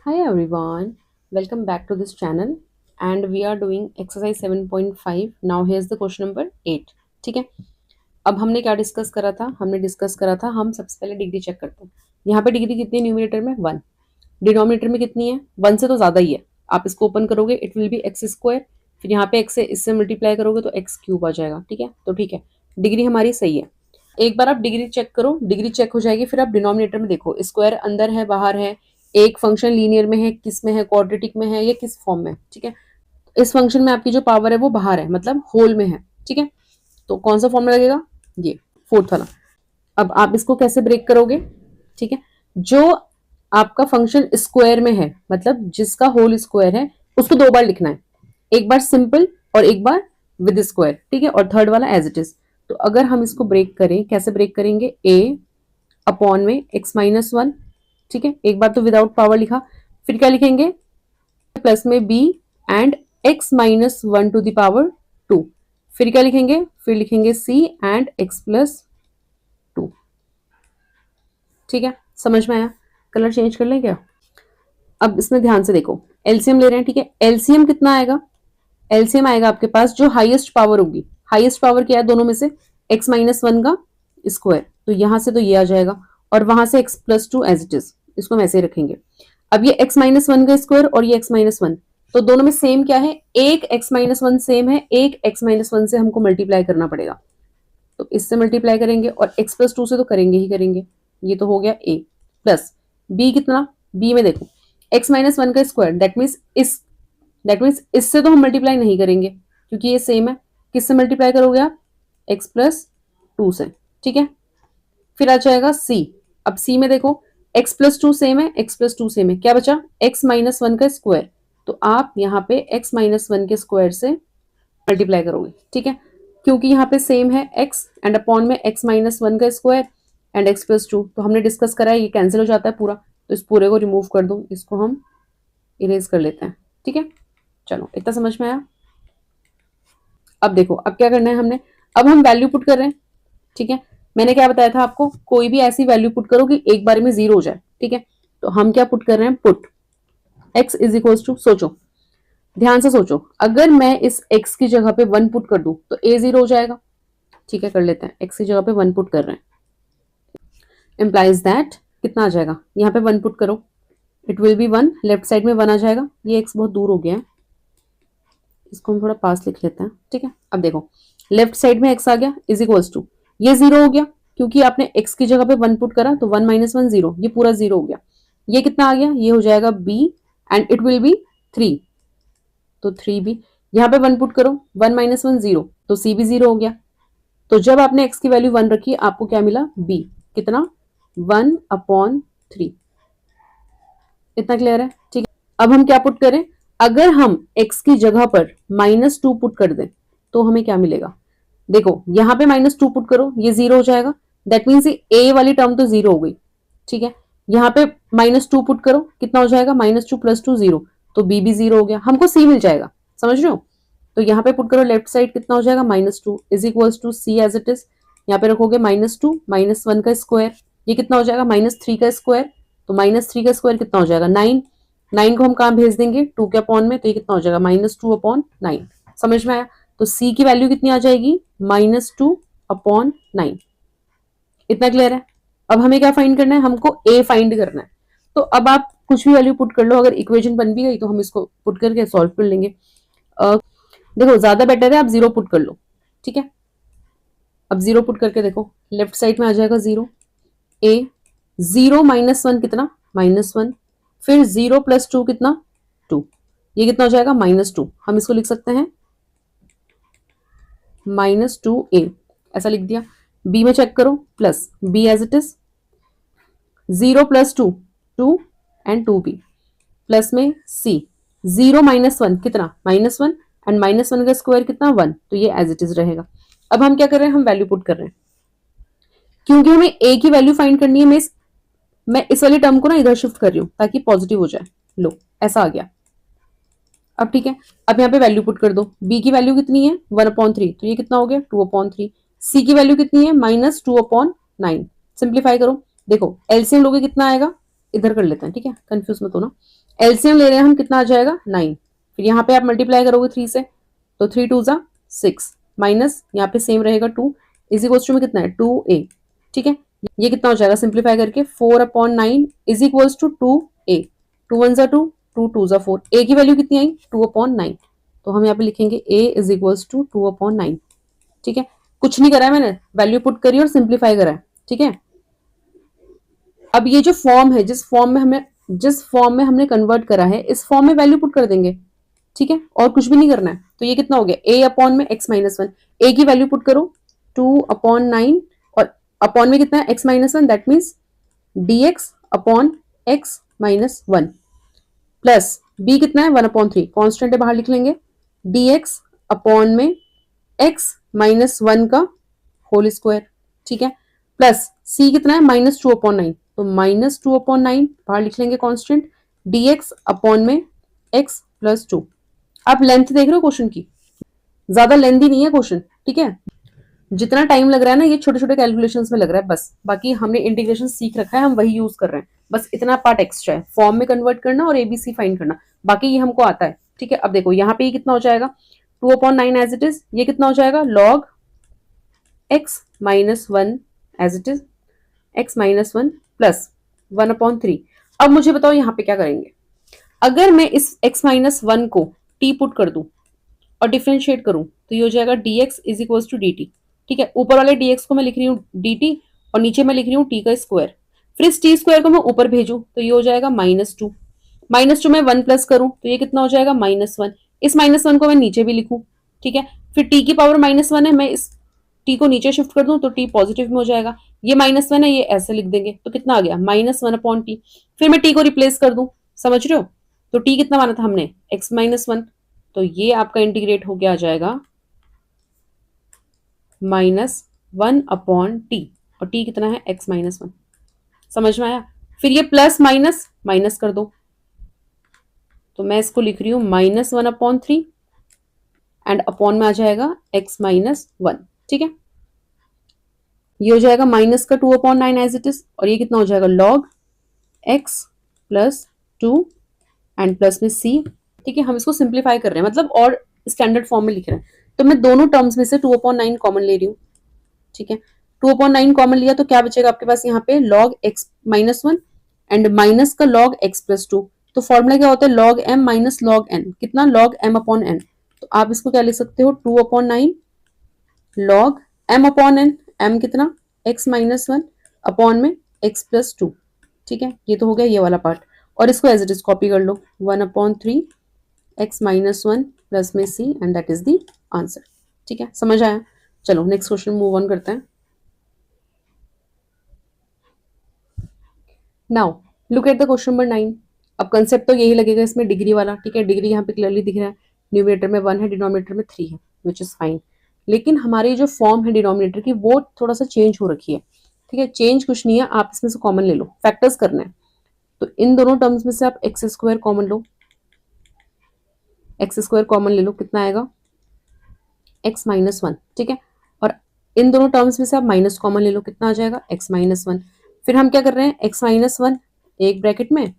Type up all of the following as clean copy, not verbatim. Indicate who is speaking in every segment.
Speaker 1: Hi everyone, welcome back to this channel and we are doing exercise 7.5. Now here's the question number 8. ठीक है। अब हमने क्या discuss करा था? हमने डिस्कस करा था हम सबसे पहले डिग्री चेक करते हैं। यहाँ पे डिग्री कितनी है न्यूमरेटर में? 1। डिनोमिनेटर में कितनी है? 1 से तो ज़्यादा ही है। आप इसको ओपन करोगे it will B x square, फिर यहाँ पे एक्स से इससे मल्टीप्लाई करोगे तो एक्स क्यूब आ जाएगा। ठीक है, तो ठीक है, डिग्री हमारी सही है। एक बार आप डिग्री चेक करो, डिग्री चेक हो जाएगी, फिर आप डिनोमिनेटर में देखो स्क्वायर अंदर है बाहर है, एक फंक्शन लीनियर में है, किस में है, क्वाड्रेटिक में है या किस फॉर्म में। ठीक है, इस फंक्शन में आपकी जो पावर है वो बाहर है, मतलब होल में है। ठीक है, तो कौन सा फॉर्मूला लगेगा? ये फोर्थ वाला। अब आप इसको कैसे ब्रेक करोगे? ठीक है, जो आपका फंक्शन स्क्वायर में है, मतलब जिसका होल स्क्वायर है, उसको 2 बार लिखना है, एक बार सिंपल और एक बार विद स्क्वायर। ठीक है, और थर्ड वाला एज इट इज। तो अगर हम इसको ब्रेक करें, कैसे ब्रेक करेंगे? ए अपॉन में एक्स माइनस 1। ठीक है, एक बार तो विदाउट पावर लिखा, फिर क्या लिखेंगे? प्लस में B and X minus 1 to the power 2। फिर क्या लिखेंगे? फिर लिखेंगे सी एंड एक्स प्लस 2। ठीक है, समझ में आया? कलर चेंज कर लें क्या? अब इसमें ध्यान से देखो, एलसीएम ले रहे हैं। ठीक है, एलसीएम कितना आएगा? एलसीएम आएगा आपके पास जो हाईएस्ट पावर होगी। हाईएस्ट पावर क्या है दोनों में से? एक्स माइनस 1 का स्क्वायर, तो यहां से तो ये आ जाएगा, और वहां से X plus 2 as it is, इसको हम ऐसे ही रखेंगे। अब ये एक्स माइनस 1 का स्क्वायर और ये एक्स माइनस 1, तो दोनों में सेम क्या है? एक एक्स माइनस 1 सेम है, एक एक्स माइनस 1 से हमको मल्टीप्लाई करना पड़ेगा, तो इससे मल्टीप्लाई करेंगे और एक्स प्लस 2 से तो करेंगे ही करेंगे। ये तो हो गया ए प्लस बी। कितना? बी में देखो, एक्स माइनस 1 का स्क्वायर, दैट मीन्स इससे तो हम मल्टीप्लाई नहीं करेंगे क्योंकि ये सेम है। किससे मल्टीप्लाई करोगे आप? एक्स प्लस 2 से। ठीक है, फिर आ जाएगा सी। अब सी में देखो, एक्स प्लस 2 सेम है, एक्स प्लस 2 सेम है, क्या बचा? एक्स माइनस 1 का स्क्वायर, तो आप यहाँ पे एक्स माइनस 1 के स्क्वायर से मल्टीप्लाई करोगे। ठीक है, क्योंकि यहाँ पे सेम है एक्स एंड अपॉन में एक्स माइनस 1 का स्क्वायर एंड एक्स प्लस 2, तो हमने डिस्कस करा है ये कैंसिल हो जाता है पूरा, तो इस पूरे को रिमूव कर दो, इसको हम इरेज कर लेते हैं। ठीक है, चलो इतना समझ में आया। अब देखो, अब क्या करना है हमने? अब हम वैल्यू पुट कर रहे हैं। ठीक है, मैंने क्या बताया था आपको? कोई भी ऐसी वैल्यू पुट करो कि एक बार में 0 हो जाए। ठीक है, तो हम क्या पुट कर रहे हैं? Put x is equals to, सोचो ध्यान से सोचो, अगर मैं इस x की जगह पे 1 पुट कर दूं तो a 0 हो जाएगा। ठीक है, कर लेते हैं, x की जगह पे 1 पुट कर रहे हैं, इम्प्लाइज दैट कितना आ जाएगा? यहाँ पे 1 पुट करो, it will B 1, left side में 1 आ जाएगा। ये x बहुत दूर हो गया है, इसको हम थोड़ा पास लिख लेते हैं। ठीक है, अब देखो लेफ्ट साइड में x आ गया इज इक्वल्स टू, ये 0 हो गया क्योंकि आपने x की जगह पे 1 पुट करा, तो 1 माइनस 1 0, ये पूरा 0 हो गया। ये कितना आ गया? ये हो जाएगा b and it will B 3, तो 3b। यहाँ पे 1 पुट करो, 1 माइनस 1 0, तो c भी 0 हो गया। तो जब आपने x की वैल्यू 1 रखी, आपको क्या मिला? b कितना? 1 अपॉन 3। इतना क्लियर है? ठीक है, अब हम क्या पुट करें? अगर हम x की जगह पर -2 पुट कर दें तो हमें क्या मिलेगा? देखो यहाँ पे -2 पुट करो, ये 0 हो जाएगा, दैट मीन्स ये a वाली टर्म तो 0 हो गई। ठीक है, यहाँ पे -2 पुट करो, कितना हो जाएगा? -2 + 2 0, तो b भी 0 हो गया, हमको c मिल जाएगा। समझ रहे हो? तो यहाँ पे पुट करो लेफ्ट साइड, कितना हो जाएगा? -2 is equals to c as it is. यहाँ पे रखोगे -2 -1 का स्क्वायर, ये कितना हो जाएगा? -3 का स्क्वायर, तो -3 का स्क्वायर कितना हो जाएगा? 9। 9 को हम कहाँ भेज देंगे? 2 के अपॉन में, तो ये कितना हो जाएगा? -2 अपॉन 9। समझ में आया? तो c की वैल्यू कितनी आ जाएगी? -2 अपॉन 9। इतना क्लियर है? अब हमें क्या फाइंड करना है? हमको a फाइंड करना है। तो अब आप कुछ भी वैल्यू पुट कर लो, अगर इक्वेशन बन भी गई तो हम इसको पुट करके सॉल्व कर लेंगे। देखो ज्यादा बेटर है आप 0 पुट कर लो। ठीक है, अब 0 पुट करके देखो, लेफ्ट साइड में आ जाएगा 0, a 0 माइनस 1 कितना? -1, फिर 0 + 2 कितना? 2, ये कितना हो जाएगा? -2। हम इसको लिख सकते हैं -2a, ऐसा लिख दिया। b में चेक करो, plus b as it is, 0 + 2 2 and 2b, plus में c 0 - 1 कितना? -1 एंड -1 का स्क्वायर कितना? 1, तो ये एज इट इज रहेगा। अब हम क्या कर रहे हैं? हम वैल्यू पुट कर रहे हैं, क्योंकि हमें a की वैल्यू फाइंड करनी है। मैं इस वाली टर्म को ना इधर शिफ्ट कर रही हूँ ताकि पॉजिटिव हो जाए। लो ऐसा आ गया। अब ठीक है, अब यहाँ पे वैल्यू पुट कर दो। b की वैल्यू कितनी है? 1/3, तो ये कितना हो गया? 2/3। c की वैल्यू कितनी है? -2/9। सिंप्लीफाई करो, देखो एलसीएम लोगे कितना आएगा? इधर कर लेते हैं, ठीक है, कंफ्यूज मत होना। एलसीएम ले रहे हैं हम, कितना आ जाएगा 9। फिर यहाँ पे आप मल्टीप्लाई करोगे 3 से, तो 3 2 जा 6 माइनस यहाँ पे सेम रहेगा 2 इज इक्वल्स टू में कितना है 2a, ठीक है। ये कितना हो जाएगा सिंप्लीफाई करके 4/9 इज इक्वल्स टू 2a, 2 1 जा 2, 2 2 जा 4, a की वैल्यू कितनी आई 2/9, तो हम यहाँ पे लिखेंगे a इज इक्वल्स टू 2/9, ठीक है। कुछ नहीं करा है मैंने, वैल्यू पुट करी और सिंप्लीफाई करा है, ठीक है। अब ये जो फॉर्म है, जिस फॉर्म में हमने कन्वर्ट करा है, इस फॉर्म में वैल्यू पुट कर देंगे, ठीक है, और कुछ भी नहीं करना है। तो ये कितना हो गया a अपॉन में x-1, a की वैल्यू पुट करो 2/9 और अपॉन में कितना है x-1, that means dx upon x-1 plus b कितना है 1/3, कॉन्स्टेंट है बाहर लिख लेंगे, dx अपॉन में x-1 का होल स्क्वायर, ठीक है, प्लस c कितना है -2/9, तो -2/9 बाहर लिख लेंगे कॉन्स्टेंट, dx अपॉन में x प्लस 2। आप लेंथ देख रहे हो क्वेश्चन की, ज्यादा लेंथी नहीं है क्वेश्चन, ठीक है। जितना टाइम लग रहा है ना, ये छोटे छोटे कैलकुलेशंस में लग रहा है बस, बाकी हमने इंटीग्रेशन सीख रखा है, हम वही यूज कर रहे हैं, बस इतना पार्ट एक्स्ट्रा है, फॉर्म में कन्वर्ट करना और एबीसी फाइंड करना, बाकी ये हमको आता है, ठीक है। अब देखो यहाँ पे ये कितना हो जाएगा 2/9 एज इट इज, ये कितना हो जाएगा log x-1 as it is, x-1 plus 1/3। अब मुझे बताओ यहाँ पे क्या करेंगे, अगर मैं इस x-1 को t पुट कर दूं और डिफरेंशिएट करूं, तो ये हो जाएगा dx is equal to dt, ठीक है। ऊपर वाले dx को मैं लिख रही हूँ dt और नीचे मैं लिख रही हूँ t का स्क्वायर, फिर इस t स्क्वायर को मैं ऊपर भेजूं तो ये हो जाएगा -2, -2 में 1 प्लस करूं तो ये कितना हो जाएगा -1, इस -1 को मैं नीचे भी लिखूं, ठीक है। फिर t की पावर -1 है, मैं इस t को नीचे शिफ्ट कर दूं तो t पॉजिटिव में हो जाएगा, ये -1 है, ये ऐसे लिख देंगे, तो कितना आ गया -1/t। फिर मैं t को रिप्लेस कर दूं, समझ रहे हो, तो t कितना माना था हमने x-1, तो ये आपका इंटीग्रेट हो गया आ जाएगा -1/t, और t कितना है x-1, समझ में आया। फिर ये प्लस माइनस माइनस कर दो, तो मैं इसको लिख रही हूँ -1/3 एंड अपॉन में आ जाएगा x-1, ठीक है। ये हो जाएगा माइनस का 2/9 एज इट इज, और ये कितना हो जाएगा log x plus 2 and plus में c, ठीक है। हम इसको सिंप्लीफाई कर रहे हैं, मतलब और स्टैंडर्ड फॉर्म में लिख रहे हैं, तो मैं दोनों टर्म्स में से 2/9 कॉमन ले रही हूँ, ठीक है। 2/9 कॉमन लिया तो क्या बचेगा आपके पास यहाँ पे log x-1 एंड माइनस का log x प्लस 2, तो फॉर्मूला क्या होता है log m minus log n, कितना log m/n, तो आप इसको क्या लिख सकते हो 2/9 log m/n, m कितना x-1 अपॉन में x प्लस 2, ठीक है। ये तो हो गया ये वाला पार्ट, और इसको एज इट इज कॉपी कर लो 1/3 x-1 प्लस में c and that is the answer, ठीक है। समझ आया, चलो नेक्स्ट क्वेश्चन मूव ऑन करते हैं। Now look at the question number 9। अब कंसेप्ट तो यही लगेगा इसमें डिग्री वाला, ठीक है, डिग्री यहाँ पे क्लियरली दिख रहा है, न्यूमरेटर में 1 है, डिनोमिनेटर में 3 है, विच इज फाइन। लेकिन हमारी जो फॉर्म है डिनोमिनेटर की वो थोड़ा सा चेंज हो रखी है, ठीक है। चेंज कुछ नहीं है, आप इसमें से कॉमन ले लो, फैक्टर्स करना है, तो इन दोनों टर्म्स में से आप एक्स स्क्वायर कॉमन लो, एक्स स्क्वायर कॉमन ले लो, कितना आएगा x-1, ठीक है। और इन दोनों टर्म्स में से आप माइनस कॉमन ले लो, कितना आ जाएगा x-1। फिर हम क्या कर रहे हैं x-1 एक ब्रैकेट में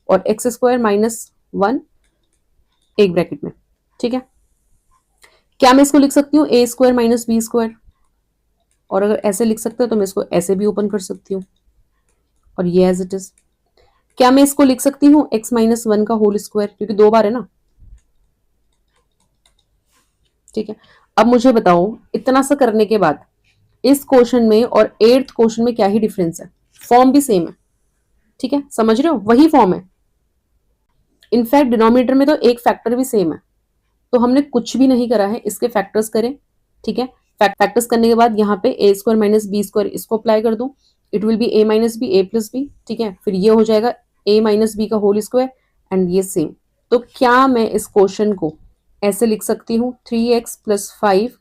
Speaker 1: और एक्स स्क्वायर -1 एक ब्रैकेट में, ठीक है। क्या मैं इसको लिख सकती हूँ a square minus B square, और अगर ऐसे लिख सकते हो तो मैं इसको ऐसे भी ओपन कर सकती हूँ, और ये एज इट इज। क्या मैं इसको लिख सकती हूँ x-1 का होल स्क्वायर, क्योंकि 2 बार है ना, ठीक है। अब मुझे बताओ इतना सा करने के बाद इस क्वेश्चन में और 8th क्वेश्चन में क्या ही डिफरेंस है, फॉर्म भी सेम है, ठीक है, समझ रहे हो, वही फॉर्म है। इनफैक्ट डिनोमिनेटर में तो एक फैक्टर भी सेम है, तो हमने कुछ भी नहीं करा है, इसके फैक्टर्स करें, ठीक है। फैक्टर्स करने के बाद यहाँ पे A square minus B square इसको अप्लाई कर दूं, it will be A minus B A plus B, ठीक है। फिर ये हो जाएगा ए माइनस बी का होल स्क्वायर एंड ये सेम। तो क्या मैं इस क्वेश्चन को ऐसे लिख सकती हूँ 3x प्लस 5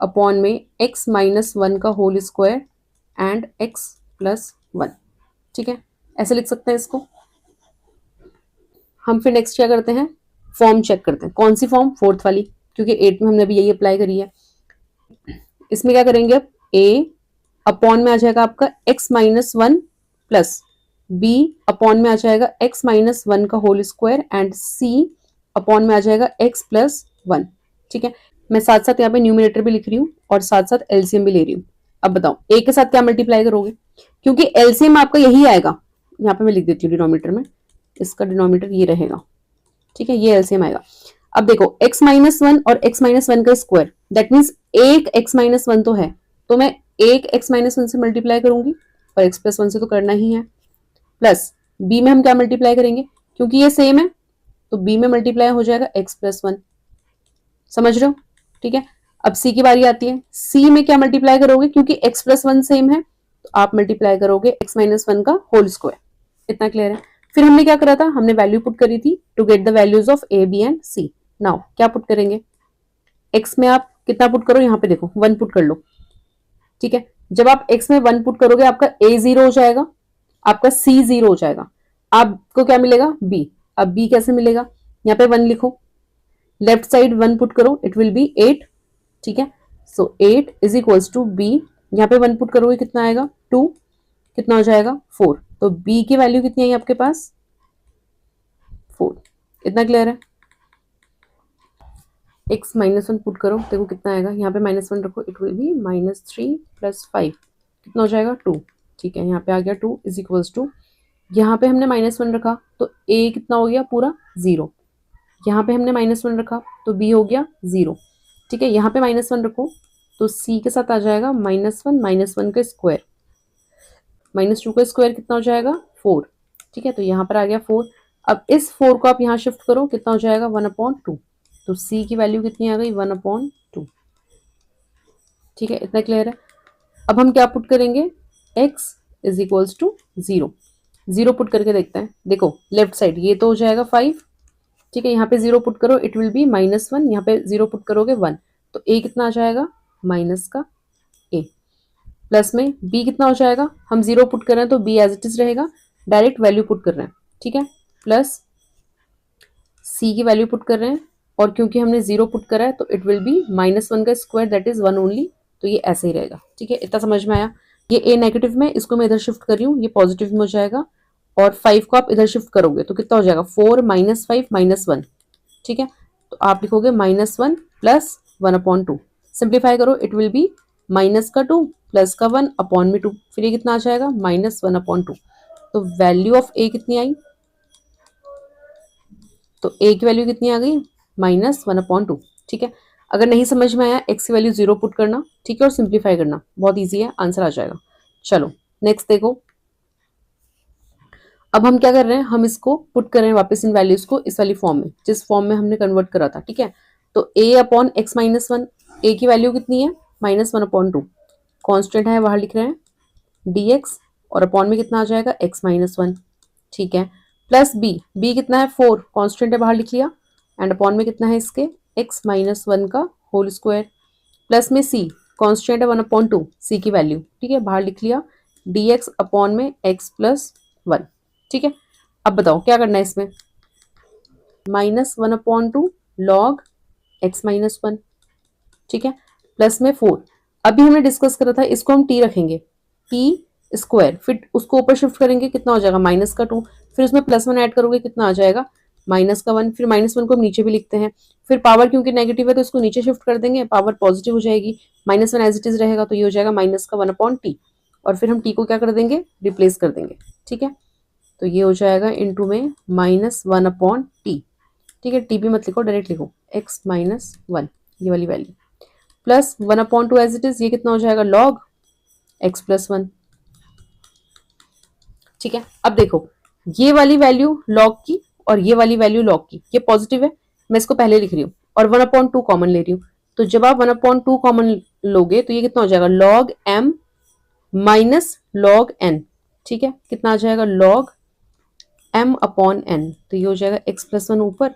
Speaker 1: अपॉन में x-1 का whole square and x plus 1, ठीक है, ऐसे लिख सकते हैं इसको हम। फिर नेक्स्ट क्या करते हैं, फॉर्म चेक करते हैं, कौन सी फॉर्म, 4th वाली, क्योंकि 8 में हमने अभी यही अप्लाई करी है। इसमें क्या करेंगे अब a अपॉन में आ जाएगा आपका x-1 प्लस b अपॉन में आ जाएगा x माइनस वन का whole square and c upon में आ जाएगा x प्लस वन। ठीक है, मैं साथ साथ यहाँ पे न्यूमिनेटर भी लिख रही हूँ और साथ साथ एलसीएम भी ले रही हूँ। अब बताओ a के साथ क्या मल्टीप्लाई करोगे, क्योंकि एलसीएम आपका यही आएगा। यहाँ पे मैं लिख देती हूँ डिनोमिनेटर में, इसका डिनोमिनेटर ये रहेगा। ठीक है, ये एलसीएम आएगा। अब देखो x माइनस वन और x माइनस वन का स्क्वायर, दैट मीन्स एक x माइनस वन तो है, तो मैं एक x माइनस वन से मल्टीप्लाई करूंगी और x प्लस वन से तो करना ही है। प्लस b में हम क्या मल्टीप्लाई करेंगे, क्योंकि ये सेम है तो b में मल्टीप्लाई हो जाएगा x प्लस वन। समझ रहे हो? ठीक है, अब c की बारी आती है। c में क्या मल्टीप्लाई करोगे, क्योंकि x प्लस वन सेम है तो आप मल्टीप्लाई करोगे x माइनस वन का होल स्क्वायर। इतना क्लियर है? फिर हमने क्या करा था, हमने वैल्यू पुट करी थी to get the values of a b and c। Now क्या पुट करेंगे, x में आप कितना पुट करो, यहाँ पे देखो 1 पुट कर लो। ठीक है, जब आप x में 1 पुट करोगे आपका a 0 हो जाएगा, आपका c 0 हो जाएगा, आपको क्या मिलेगा b। अब b कैसे मिलेगा, यहाँ पे 1 लिखो, लेफ्ट साइड 1 पुट करो, इट विल बी 8। ठीक है, सो 8 इज इक्वल्स टू b, यहाँ पे 1 पुट करोगे कितना आएगा 2, कितना हो जाएगा 4। तो b की वैल्यू कितनी आई आपके पास 4। इतना क्लियर है? x माइनस वन पुट करो, देखो कितना आएगा, यहाँ पे माइनस वन रखो, it will B minus three plus five, कितना हो जाएगा 2। ठीक है, यहाँ पे आ गया 2 इज इक्वल्स टू, यहाँ पे हमने माइनस वन रखा तो a कितना हो गया पूरा 0, यहाँ पे हमने माइनस वन रखा तो b हो गया 0। ठीक है, यहाँ पे माइनस वन रखो तो c के साथ आ जाएगा माइनस वन का स्क्वायर, माइनस टू का स्क्वायर कितना हो जाएगा 4। ठीक है, तो यहाँ पर आ गया 4। अब इस 4 को आप यहाँ शिफ्ट करो, कितना हो जाएगा 1/2। तो c की वैल्यू कितनी आ गई 1/2। ठीक है, इतना क्लियर है? अब हम क्या पुट करेंगे, x is equals to 0। 0 put करके देखते हैं। देखो लेफ्ट साइड ये तो हो जाएगा 5। ठीक है, यहाँ पे 0 पुट करो, इट विल बी -1, यहाँ पे 0 पुट करोगे 1, तो a कितना आ जाएगा माइनस का a। प्लस में b कितना हो जाएगा, हम 0 पुट कर रहे हैं तो b एज इट इज रहेगा, डायरेक्ट वैल्यू पुट कर रहे हैं। ठीक है, प्लस c की वैल्यू पुट कर रहे हैं, और क्योंकि हमने 0 पुट करा है तो इट विल बी -1 का स्क्वायर, दैट इज 1 ओनली, तो ये ऐसे ही रहेगा। ठीक है, इतना समझ में आया? ये a नेगेटिव में, इसको मैं इधर शिफ्ट कर रही हूँ, ये पॉजिटिव में हो जाएगा, और 5 को आप इधर शिफ्ट करोगे तो कितना हो जाएगा 4 - 5 -1। ठीक है, तो आप लिखोगे -1 प्लस 1/2। सिंप्लीफाई करो, इट विल बी माइनस का 2 प्लस का 1 अपॉन में 2, फिर ये कितना आ जाएगा -1/2। तो वैल्यू ऑफ a कितनी आई, तो a की वैल्यू कितनी आ गई -1/2। ठीक है, अगर नहीं समझ में आया x की वैल्यू 0 पुट करना। ठीक है, और सिंप्लीफाई करना, बहुत ईजी है, आंसर आ जाएगा। चलो नेक्स्ट देखो, अब हम क्या कर रहे हैं, हम इसको पुट कर रहे हैं वापस इन वैल्यूज को इस वाली फॉर्म में, जिस फॉर्म में हमने कन्वर्ट करा था। ठीक है, तो a upon x minus one, a की वैल्यू कितनी है -1/2, कॉन्स्टेंट है बाहर लिख रहे हैं dx, और अपॉन में कितना आ जाएगा x माइनस वन। ठीक है, प्लस b कितना है 4, कॉन्स्टेंट है बाहर लिख लिया, एंड अपॉन में कितना है इसके x माइनस वन का होल स्क्वायर, प्लस में c, कॉन्स्टेंट है 1/2, c की वैल्यू। ठीक है, बाहर लिख लिया dx अपॉन में x प्लस वन। ठीक है, अब बताओ क्या करना है इसमें, -1/2 log x माइनस वन। ठीक है, प्लस में 4, अभी हमने डिस्कस करा था, इसको हम t रखेंगे, t स्क्वायर, फिर उसको ऊपर शिफ्ट करेंगे, कितना हो जाएगा -2, फिर उसमें +1 ऐड करोगे, कितना आ जाएगा -1, फिर -1 को हम नीचे भी लिखते हैं, फिर पावर क्योंकि नेगेटिव है तो इसको नीचे शिफ्ट कर देंगे, पावर पॉजिटिव हो जाएगी, -1 एज इट इज रहेगा, तो ये हो जाएगा -1/t, और फिर हम t को क्या कर देंगे, रिप्लेस कर देंगे। ठीक है, तो ये हो जाएगा इनटू में -1/t। ठीक है, t भी मत लिखो, डायरेक्ट लिखो x माइनस वन, ये वाली value, plus 1/2 as it is, ये कितना हो जाएगा log x प्लस वन। ठीक है, अब देखो ये वाली वैल्यू log की और ये वाली वैल्यू log की, ये पॉजिटिव है, मैं इसको पहले लिख रही हूँ, और 1/2 कॉमन ले रही हूँ, तो जब आप 1/2 कॉमन लोगे तो ये कितना हो जाएगा log m minus log n। ठीक है, कितना आ जाएगा log m अपॉन n, तो ये हो जाएगा x प्लस वन ऊपर,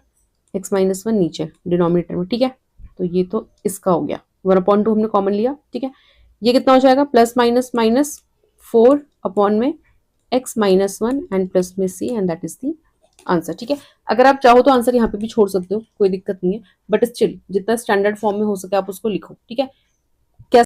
Speaker 1: x माइनस वन नीचे डिनोमिनेटर में। ठीक है, तो ये तो इसका हो गया, 1/2 हमने कॉमन लिया। ठीक है, ये कितना हो जाएगा +- 4 में x minus one and plus में c, and that is the answer. ठीक है, अगर आप चाहो तो आंसर यहाँ पे भी छोड़ सकते हो, कोई दिक्कत नहीं है, बट स्टिल जितना स्टैंडर्ड फॉर्म में हो सके आप उसको लिखो। ठीक है,